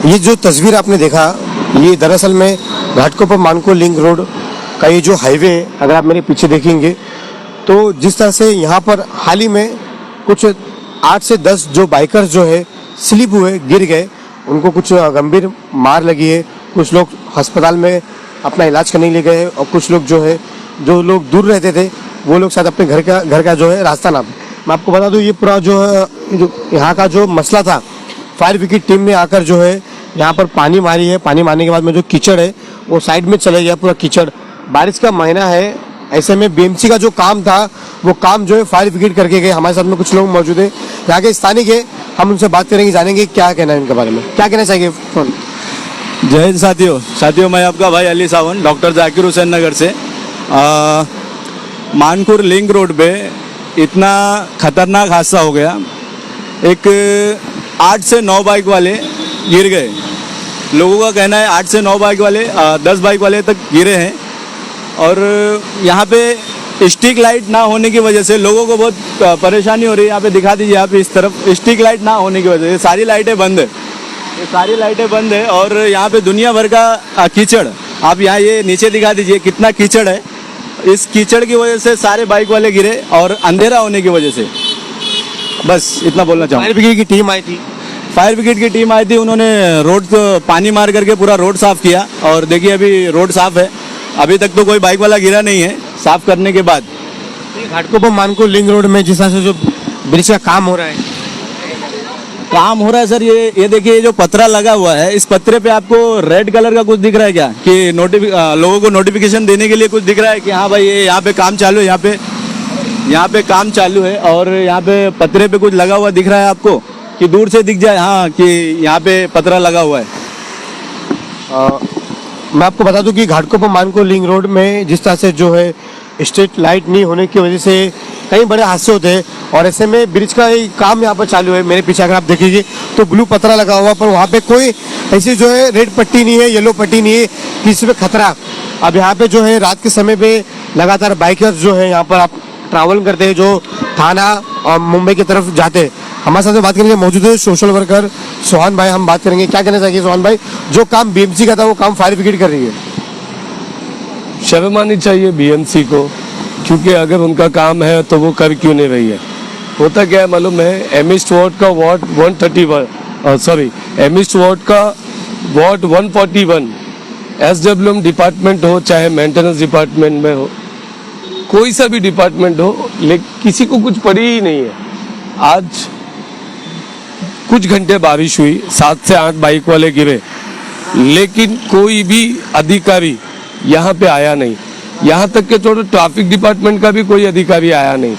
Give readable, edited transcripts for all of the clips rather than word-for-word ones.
ये जो तस्वीर आपने देखा, ये दरअसल में घाटकोपर मानको लिंक रोड का ये जो हाईवे है, अगर आप मेरे पीछे देखेंगे तो जिस तरह से यहाँ पर हाल ही में कुछ 8 से 10 जो बाइकर्स जो है स्लिप हुए, गिर गए, उनको कुछ गंभीर मार लगी है। कुछ लोग अस्पताल में अपना इलाज करने ले गए और कुछ लोग जो है, जो लोग दूर रहते थे वो लोग शायद अपने घर का जो है रास्ता ना। मैं आपको बता दूं, ये पूरा जो है, जो यहाँ का जो मसला था, फायर ब्रिगेड टीम ने आकर जो है यहाँ पर पानी मारी है। पानी मारने के बाद में जो कीचड़ है वो साइड में चले गया, पूरा कीचड़। बारिश का महीना है, ऐसे में बीएमसी का जो काम था वो काम जो है फायर ब्रिगेड करके गए। हमारे साथ में कुछ लोग मौजूद है यहाँ के स्थानिक है, हम उनसे बात करेंगे, जानेंगे क्या कहना है इनके बारे में, क्या कहना चाहिए। जय हिंद साथियों, मैं आपका भाई अली सावन, डॉक्टर जाकिर हुसैन नगर से। मानकुर लिंक रोड पे इतना खतरनाक हादसा हो गया। एक 8 से 9 बाइक वाले गिर गए। लोगों का कहना है 8 से 9 बाइक वाले 10 बाइक वाले तक गिरे हैं। और यहाँ पे स्ट्रीट लाइट ना होने की वजह से लोगों को बहुत परेशानी हो रही है। यहाँ पे दिखा दीजिए आप, इस तरफ स्ट्रीट लाइट ना होने की वजह से सारी लाइटें बंद है, ये सारी लाइटें बंद है। और यहाँ पे दुनिया भर का कीचड़, आप यहाँ ये नीचे दिखा दीजिए कितना कीचड़ है। इस कीचड़ की वजह से सारे बाइक वाले गिरे और अंधेरा होने की वजह से। बस इतना बोलना चाहूँगा। फायर ब्रिगेड की टीम आई थी, फायर ब्रिगेड की टीम आई थी, उन्होंने रोड को पानी मार करके पूरा रोड साफ किया। और देखिए अभी रोड साफ है, अभी तक तो कोई बाइक वाला गिरा नहीं है। साफ करने के बाद घाटकोपर मानको लिंक रोड में जिस तरह से जो ब्रिज का काम हो रहा है सर, ये देखिए जो पतरा लगा हुआ है, इस पतरे पे आपको रेड कलर का कुछ दिख रहा है क्या, कि लोगों को नोटिफिकेशन देने के लिए कुछ दिख रहा है कि हाँ भाई ये यहाँ पे काम चालू है, यहाँ पे काम चालू है। और यहाँ पे पतरे पे कुछ लगा हुआ दिख रहा है आपको, कि दूर से दिख जाए हाँ कि यहाँ पे पतरा लगा हुआ है। मैं आपको बता दूं कि घाटकोपर मानको लिंक रोड में जिस तरह से जो है स्ट्रीट लाइट नहीं होने की वजह से कई बड़े हादसे होते हैं। और ऐसे में ब्रिज का ही काम यहाँ पर चालू है। मेरे पीछे अगर आप देखिए तो ब्लू पतरा लगा हुआ, पर वहाँ पे कोई ऐसी जो है रेड पट्टी नहीं है, येलो पट्टी नहीं है, किसी पे खतरा। अब यहाँ पे जो है रात के समय पे लगातार बाइकर्स जो है यहाँ पर आप ट्रैवल करते हैं, जो थाना और मुंबई की तरफ जाते हैं। हमारे साथ में बात करेंगे, मौजूद है सोशल वर्कर सोहन भाई, हम बात करेंगे क्या कहना चाहिए। सोहन भाई, जो काम बीएमसी का था वो काम फायर ब्रिगेड कर रही है। शर्म आनी चाहिए बीएमसी को, क्योंकि अगर उनका काम है तो वो कर क्यों नहीं रही है। होता क्या है मालूम है, एमिस्ट वार्ड का वार्ड 131 एमिस्ट वार्ड का वार्ड 141 SWM डिपार्टमेंट हो, चाहे मेंटेनेंस डिपार्टमेंट में हो, कोई सा भी डिपार्टमेंट हो, लेकिन किसी को कुछ पड़ी ही नहीं है। आज कुछ घंटे बारिश हुई, 7 से 8 बाइक वाले गिरे, लेकिन कोई भी अधिकारी यहाँ पे आया नहीं। यहाँ तक के छोड़ो, ट्रैफिक डिपार्टमेंट का भी कोई अधिकारी आया नहीं।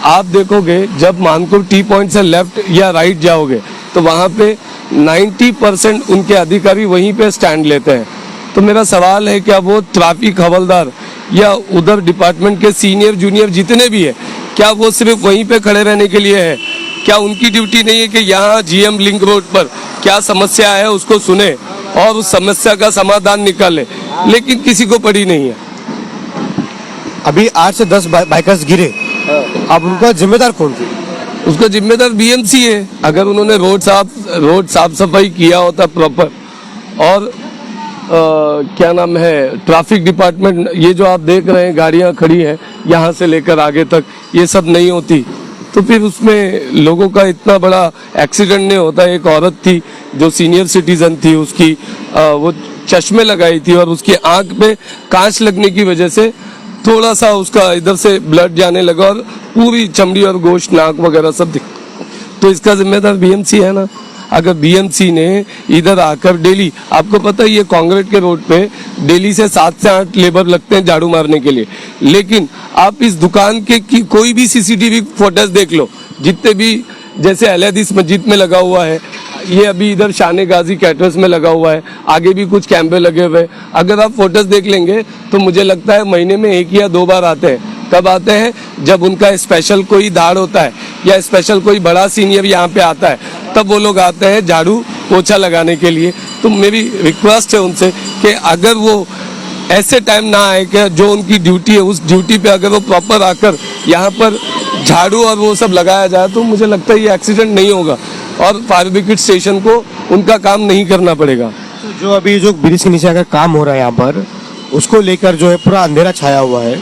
आप देखोगे जब मानकुर टी पॉइंट से लेफ्ट या राइट जाओगे तो वहाँ पे 90% उनके अधिकारी वहीं पे स्टैंड लेते हैं। तो मेरा सवाल है, क्या वो ट्रैफिक हवलदार या उधर डिपार्टमेंट के सीनियर जूनियर जितने भी है, क्या वो सिर्फ वहीं पे खड़े रहने के लिए है? क्या उनकी ड्यूटी नहीं है कि यहाँ GM लिंक रोड पर क्या समस्या है उसको सुने और उस समस्या का समाधान निकाले? लेकिन किसी को पड़ी नहीं है। अभी 8 से 10 बाइकर्स गिरे, अब उनका जिम्मेदार कौन थी? उसका जिम्मेदार बीएमसी है। अगर उन्होंने रोड साफ सफाई किया होता प्रॉपर, और क्या नाम है, ट्रैफिक डिपार्टमेंट, ये जो आप देख रहे हैं गाड़ियां खड़ी हैं यहाँ से लेकर आगे तक, ये सब नहीं होती तो फिर उसमें लोगों का इतना बड़ा एक्सीडेंट नहीं होता। एक औरत थी जो सीनियर सिटीजन थी, उसकी वो चश्मे लगाई थी और उसकी आंख पे कांच लगने की वजह से थोड़ा सा उसका इधर से ब्लड जाने लगा और पूरी चमड़ी और गोश्त, नाक वगैरह सब दिख। तो इसका जिम्मेदार बीएमसी है ना। अगर बीएमसी ने इधर आकर डेली, आपको पता है ये कांक्रीट के रोड पे डेली से 7 से 8 लेबर लगते हैं झाड़ू मारने के लिए, लेकिन आप इस दुकान के की कोई भी सीसीटीवी फुटेज देख लो, जितने भी, जैसे अलहदीस मस्जिद में लगा हुआ है, ये अभी इधर शान गाजी कैटरस में लगा हुआ है, आगे भी कुछ कैमरे लगे हुए हैं। अगर आप फोटोज देख लेंगे तो मुझे लगता है महीने में 1 या 2 बार आते हैं। कब आते हैं? जब उनका स्पेशल कोई दाड़ होता है या स्पेशल कोई बड़ा सीनियर यहाँ पे आता है, तब वो लोग आते हैं झाड़ू पोछा लगाने के लिए। तो मेरी रिक्वेस्ट है उनसे कि अगर वो ऐसे टाइम ना आए कि जो उनकी ड्यूटी है उस ड्यूटी पे अगर वो प्रॉपर आकर यहाँ पर झाड़ू और वो सब लगाया जाए, तो मुझे लगता है ये एक्सीडेंट नहीं होगा। और फायर ब्रिगेड स्टेशन को उनका काम नहीं करना पड़ेगा। तो जो अभी जो ब्रिज के नीचे अगर काम हो रहा है यहाँ पर, उसको लेकर जो है पूरा अंधेरा छाया हुआ है,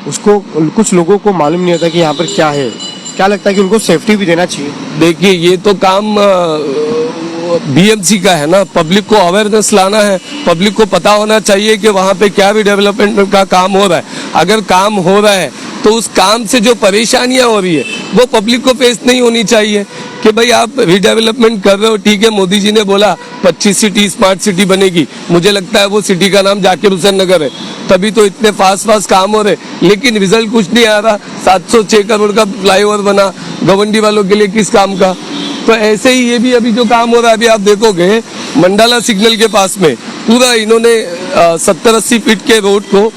उसको कुछ लोगों को मालूम नहीं होता कि यहाँ पर क्या है। क्या लगता है कि उनको सेफ्टी भी देना चाहिए? देखिए ये तो काम बीएमसी का है ना, पब्लिक को अवेयरनेस लाना है, पब्लिक को पता होना चाहिए कि वहाँ पे क्या भी डेवलपमेंट का काम हो रहा है। अगर काम हो रहा है तो उस काम से जो परेशानियां हो रही है वो पब्लिक को फेस नहीं होनी चाहिए कि भाई आप रीडेवलपमेंट कर रहे हो, ठीक है, मोदी जी ने बोला 25 सिटी स्मार्ट सिटी बनेगी, मुझे लगता है वो सिटी का नाम जाकिर हुसैन नगर है, तभी तो इतने फास्ट काम हो रहे, लेकिन रिजल्ट कुछ नहीं आ रहा। 706 करोड़ का फ्लाईओवर बना गवंडी वालों के लिए, किस काम का? तो ऐसे ही ये भी अभी जो काम हो रहा है, अभी आप देखोगे मंडाला सिग्नल के पास में पूरा इन्होंने 70-80 फीट के रोड को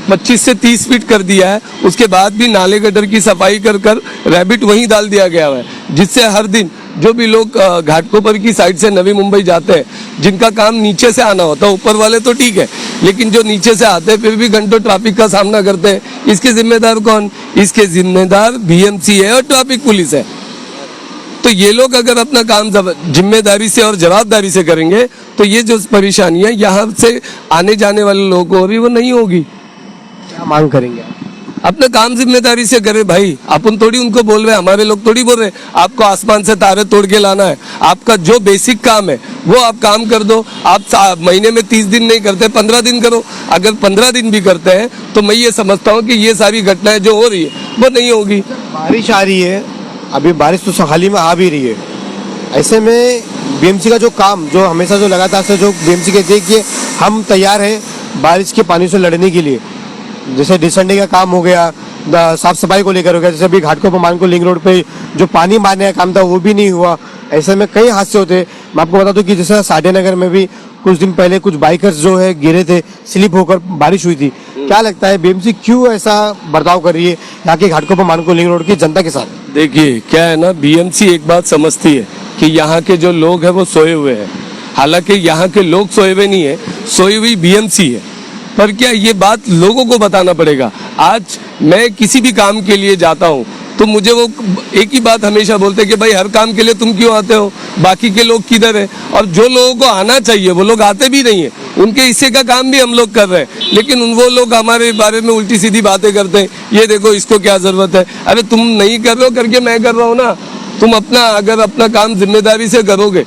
25 से 30 फीट कर दिया है। उसके बाद भी नाले गटर की सफाई कर रैबिट वहीं डाल दिया गया है, जिससे हर दिन जो भी लोग घाटकोपर की साइड से नवी मुंबई जाते हैं, जिनका काम नीचे से आना होता है, ऊपर वाले तो ठीक है, लेकिन जो नीचे से आते हैं फिर भी घंटों ट्रैफिक का सामना करते हैं। इसके जिम्मेदार कौन? इसके जिम्मेदार बीएमसी है और ट्रैफिक पुलिस है। तो ये लोग अगर अपना काम जिम्मेदारी से और जवाबदारी से करेंगे तो ये जो परेशानी है यहाँ से आने जाने वाले लोगों को हो रही वो नहीं होगी। क्या मांग करेंगे आप? अपना काम जिम्मेदारी से करे भाई, अपन थोड़ी उनको बोल रहे हैं, हमारे लोग थोड़ी बोल रहे हैं आपको आसमान से तारे तोड़ के लाना है। आपका जो बेसिक काम है वो आप काम कर दो। आप महीने में 30 दिन नहीं करते, 15 दिन करो। अगर 15 दिन भी करते हैं तो मैं ये समझता हूँ कि ये सारी घटनाएं जो हो रही है वो नहीं होगी। बारिश आ रही है, अभी बारिश तो हाल ही में आ भी रही है, ऐसे में बीएमसी का जो काम जो हमेशा जो लगातार से जो बीएमसी कहती है कि हम तैयार हैं बारिश के पानी से लड़ने के लिए, जैसे डिसंडे का काम हो गया, साफ सफाई को लेकर हो गया, जैसे अभी घाटकोपर मानको लिंक रोड पे जो पानी मारने का काम था वो भी नहीं हुआ। ऐसे में कई हादसे होते हैं। मैं आपको बता दूं कि जैसे साडे नगर में भी कुछ दिन पहले कुछ बाइकर्स जो है गिरे थे, स्लिप होकर बारिश हुई थी। क्या लगता है बीएमसी क्यों ऐसा बर्ताव कर रही है यहाँ के घाटकोपर मानको लिंक रोड की जनता के साथ? देखिए क्या है ना, बीएमसी एक बात समझती है कि यहाँ के जो लोग हैं वो सोए हुए हैं। हालांकि यहाँ के लोग सोए हुए नहीं है, सोई हुई बीएमसी है। पर क्या ये बात लोगों को बताना पड़ेगा। आज मैं किसी भी काम के लिए जाता हूँ तो मुझे वो एक ही बात हमेशा बोलते हैं कि भाई हर काम के लिए तुम क्यों आते हो, बाकी के लोग किधर है? और जो लोगों को आना चाहिए वो लोग आते भी नहीं है, उनके हिस्से का काम भी हम लोग कर रहे हैं, लेकिन वो लोग हमारे बारे में उल्टी सीधी बातें करते हैं। ये देखो इसको क्या जरूरत है? अरे तुम नहीं कर रहे हो करके मैं कर रहा हूँ ना। तुम अगर अपना काम जिम्मेदारी से करोगे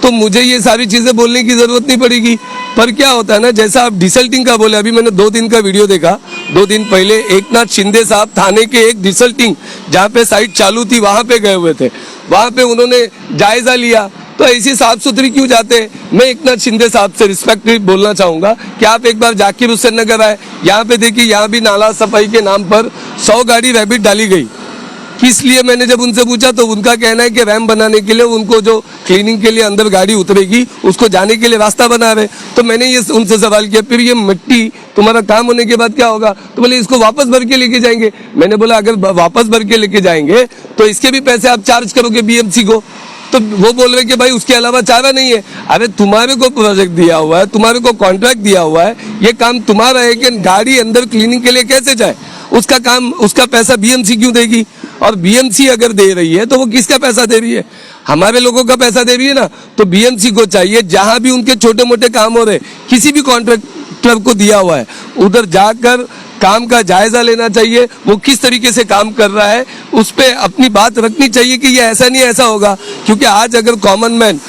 तो मुझे ये सारी चीजें बोलने की जरूरत नहीं पड़ेगी। पर क्या होता है ना, जैसा आप डिसल्टिंग का बोले, अभी मैंने 2 दिन का वीडियो देखा, 2 दिन पहले एकनाथ शिंदे साहब थाने के एक डिसल्टिंग जहाँ पे साइट चालू थी वहां पे गए हुए थे, वहां पे उन्होंने जायजा लिया। तो ऐसी साफ सुथरी क्यों जाते हैं? मैं एकनाथ शिंदे साहब से रिस्पेक्टिव बोलना चाहूंगा कि आप एक बार जाकिर हुसैन नगर आए, यहाँ पे देखिए, यहाँ भी नाला सफाई के नाम पर 100 गाड़ी रैबिट डाली गई। किस लिए? मैंने जब उनसे पूछा तो उनका कहना है कि रैम्प बनाने के लिए उनको जो क्लीनिंग के लिए अंदर गाड़ी उतरेगी उसको जाने के लिए रास्ता बना रहे। तो मैंने ये उनसे सवाल किया, फिर ये मिट्टी तुम्हारा काम होने के बाद क्या होगा? तो बोले इसको वापस भर के लेके जाएंगे। मैंने बोला अगर वापस भर के लेके जाएंगे तो इसके भी पैसे आप चार्ज करोगे बीएमसी को। तो वो बोल रहे कि भाई उसके अलावा चारा नहीं है। अरे तुम्हारे को प्रोजेक्ट दिया हुआ है, तुम्हारे को कॉन्ट्रैक्ट दिया हुआ है, ये काम तुम्हारा है कि गाड़ी अंदर क्लीनिंग के लिए कैसे जाए, उसका काम, उसका पैसा बीएमसी क्यों देगी? और बीएमसी अगर दे रही है तो वो किसका पैसा दे रही है? हमारे लोगों का पैसा दे रही है ना। तो बीएमसी को चाहिए जहां भी उनके छोटे मोटे काम हो रहे, किसी भी कॉन्ट्रैक्टर को दिया हुआ है, उधर जाकर काम का जायजा लेना चाहिए, वो किस तरीके से काम कर रहा है उस पे अपनी बात रखनी चाहिए कि ये ऐसा नहीं ऐसा होगा। क्योंकि आज अगर कॉमन मैन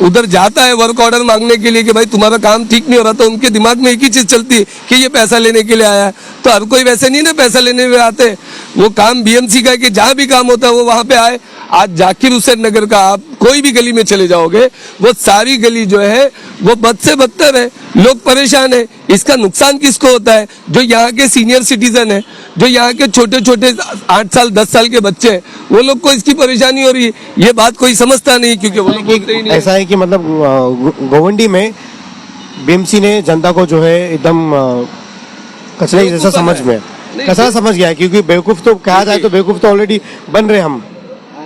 उधर जाता है वर्क ऑर्डर मांगने के लिए कि भाई तुम्हारा काम ठीक नहीं हो रहा, तो उनके दिमाग में एक ही चीज चलती है कि ये पैसा लेने के लिए आया है। तो हर कोई वैसे नहीं ना पैसा लेने में आते। वो काम बीएमसी का है कि जहां भी काम होता है वो वहां पे आए। आज जाकिर हुसैन नगर का आप कोई भी गली में चले जाओगे, वो सारी गली जो है वो बद से बदतर है, लोग परेशान है। इसका नुकसान किसको होता है? जो यहाँ के सीनियर सिटीजन है, जो यहाँ के छोटे छोटे 8 साल 10 साल के बच्चे हैं, वो लोग को इसकी परेशानी हो रही है। ये बात कोई समझता नहीं, क्योंकि वो लोग बोलते ही नहीं। ऐसा है कि मतलब गोवंडी में बीएमसी ने जनता को जो है एकदम कचरे जैसा समझ में कचरा समझ गया है, क्योंकि बेवकूफ तो कहा जाए तो बेवकूफ तो ऑलरेडी बन रहे हम।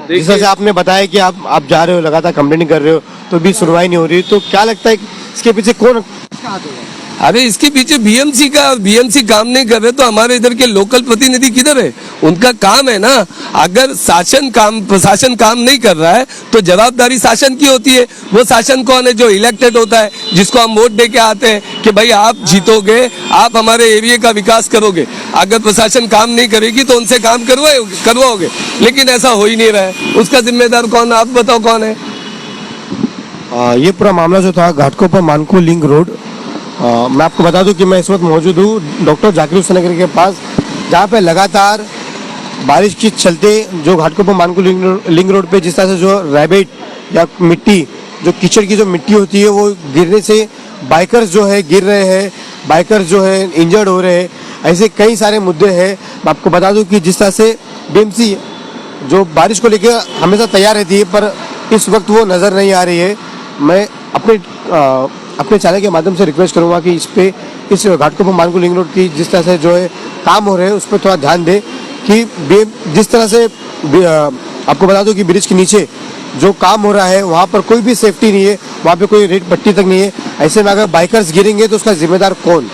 जिस तरह से आपने बताया कि आप जा रहे हो, लगातार कंप्लेनिंग कर रहे हो, तो भी सुनवाई नहीं हो रही। तो क्या लगता है इसके पीछे कौन? अरे इसके पीछे बीएमसी काम नहीं कर रहे तो हमारे इधर के लोकल प्रतिनिधि किधर है? उनका काम है ना। अगर प्रशासन काम नहीं कर रहा है तो जवाबदारी शासन की होती है। वो शासन कौन है? जो इलेक्टेड होता है, जिसको हम वोट दे के आते हैं कि भाई आप जीतोगे, आप हमारे एरिया का विकास करोगे। अगर प्रशासन काम नहीं करेगी तो उनसे काम करवाओगे, लेकिन ऐसा हो ही नहीं रहा है। उसका जिम्मेदार कौन? आप बताओ कौन है? ये पूरा मामला जो था घाटकोपर मानको लिंक रोड, मैं आपको बता दूं कि मैं इस वक्त मौजूद हूँ डॉक्टर जाकिर हुसैन नगर के पास, जहाँ पे लगातार बारिश के चलते जो घाटकोपर मानको लिंक रोड पे जिस तरह से जो रैबिट या मिट्टी, जो कीचड़ की जो मिट्टी होती है वो गिरने से बाइकर्स जो है गिर रहे हैं, बाइकर्स जो है इंजर्ड हो रहे हैं। ऐसे कई सारे मुद्दे हैं। मैं आपको बता दूं कि जिस तरह से बीएमसी जो बारिश को लेकर हमेशा तैयार रहती है, पर इस वक्त वो नज़र नहीं आ रही है। मैं अपने चैनल के माध्यम से रिक्वेस्ट करूंगा कि इस घाटकोपर मानको लिंक रोड की जिस तरह से जो है काम हो रहे हैं उस पर थोड़ा ध्यान दें कि जिस तरह से आपको बता दूं कि ब्रिज के नीचे जो काम हो रहा है वहाँ पर कोई भी सेफ्टी नहीं है, वहाँ पे कोई रेड पट्टी तक नहीं है। ऐसे में अगर बाइकर्स गिरेंगे तो उसका जिम्मेदार कौन?